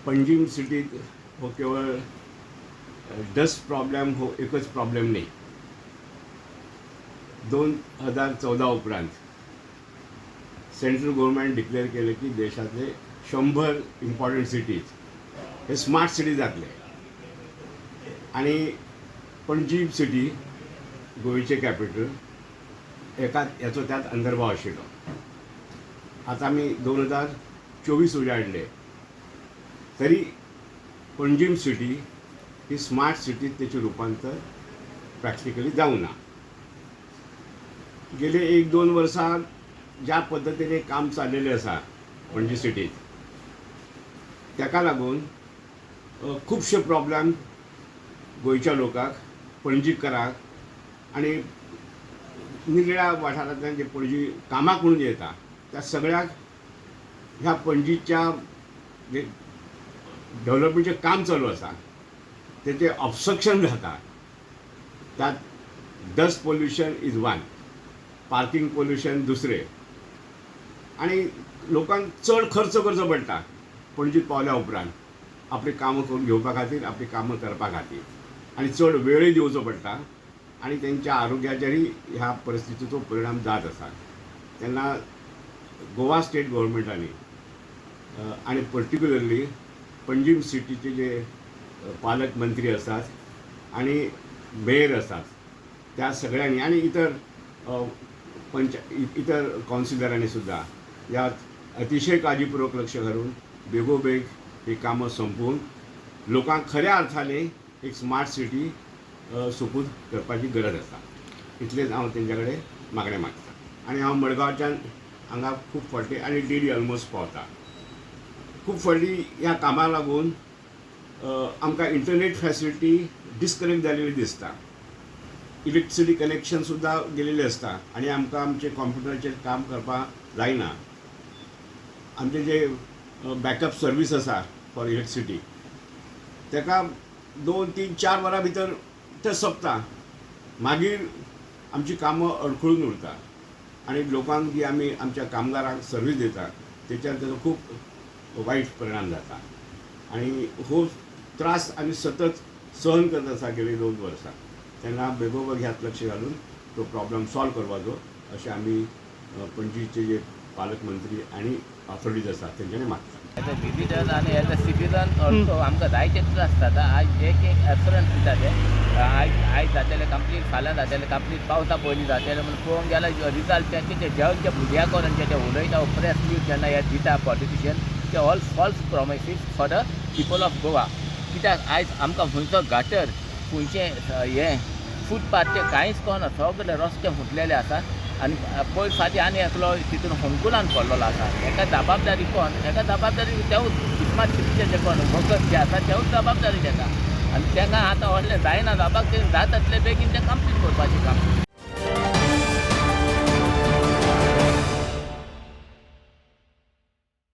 पंजीम सिटीत हो केवळ डस्ट प्रॉब्लेम हो एकच प्रॉब्लेम नाही. 2014 उपरांत सेंट्रल गव्हर्मेंट डिक्लेअर केले की देशातले 100 इम्पॉर्टंट सिटीज हे स्मार्ट सिटी जातले. आणि पणजी सिटी गोंयचे कॅपिटल याचो त्यात अंतर्भाव आशिल्लो. आता आमी 2024 उजाडले तरी पणजीम सिटी ही स्मार्ट सिटीत त्याचे रूपांतर प्रॅक्टिकली जावं ना. गेले 1-2 वर्सां ज्या पद्धतीने काम चाललेले आसा पणजी सिटीत ताका लागून खूबशे प्रॉब्लेम गोंयच्या लोकांक, पणजीकारांक आणि निरनिळ्या वाठारांतल्यान जे पणजी कामाक म्हणून येता त्या सगळ्याक ह्या पणजीच्या जे डेव्हलपमेंटचे काम चालू आसा तेचे ऑब्स्ट्रक्शन जाता. त्यात dust pollution is one, parking pollution दुसरे, आणि लोकांक चड खर्च करचो पडटा पणजीत पावल्या उपरांत आपली कामां करून घेवपा खातीर, आपली कामां करपा खातीर, आणि चड वेळय दिवचो पडटा आणि त्यांच्या आरोग्याचेरय ह्या परिस्थितीचो परिणाम जात आसा. तेन्ना गोवा स्टेट गव्हर्मेंटांनी आणि पर्टिक्युलरली पणजीम सिटीचे जे पालक मंत्री असतात आणि मेयर असतात त्या सगळ्यांनी आणि इतर इतर काउन्सिलरांनी सुद्धा यात अतिशय काळजीपूर्वक लक्ष घालून बेगोबेग ही कामं संपवून लोकांक खऱ्या अर्थाने एक स्मार्ट सिटी सोपूत करपाची गरज आसा. इतलेंच हांव तेंच्या कडेन मागणें मागता. आनी हांव मडगांवच्यान हांगा खूब फावटी आनी डेली ऑलमोस्ट पावता. खूब फावटी ह्या कामाक लागून आमकां इंटरनेट फॅसिलिटी डिस्कनेक्ट जाल्ली दिसता. इलेक्ट्रिसिटी कनेक्शन सुद्दां गेलेलें आसता आनी आमकां आमचे कॉम्प्युटराचेर काम करपाक जायना. आमचे जे बॅकअप सर्वीस आसा फॉर इलेक्ट्रिसिटी ताका 2-3-4 वरां भितर तें सोंपता. मागीर आमची कामां अडखळून उरता आणि लोकांक जी आमी आमच्या कामगारांक सर्वीस दिता तेचेर ताचो खूब वायट परिणाम जाता. आणि हो त्रास आमी सतत सहन करत आसा गेली 2 वर्सां. तेन्ना बेगोबेग ह्यात लक्ष घालून तो प्रॉब्लेम सॉल्व करपाचो अशें आमी पणजीचे जे पालकमंत्री आणि ऑथॉरिटीज आसा तेंच्यांनी मागता. एज अ विजिटर आणि एज अ सिटीजन ऑल्सो आमकां जायते त्रास जाता. आज एक ॲक्सिडंट जाताले, आयज जातले कंप्लीट, फाल्यां जातले कंप्लीट, पावसा पयलीं जातले म्हणून पळोवंक गेल्यार रिजल्ट तेंचे ते जे भुरग्यां जे उलयता प्रेस न्यूज जेन्ना हे दिता पॉलिटिशियन ते all false promises for the people of Goa. कित्याक आयज आमकां खंयचो गाटर, खंयचे हे फुटपाथ ते कांयच कळना. सगळे रस्ते फुटलेले आसा आणि पयर फाटीं आनी एकलो तितून होंकुलान पडलेलो आसा. हेका जबाबदारी कोण? हेका जबाबदारी तेवूच स्मार्ट सिटीचे जे कोण वर्कर्स जे आसा तेवूच जबाबदारी तेका. आनी तेका आतां व्हडलें जायना जावपाक, जाता तितले बेगीन तें कंप्लीट करपाचें काम.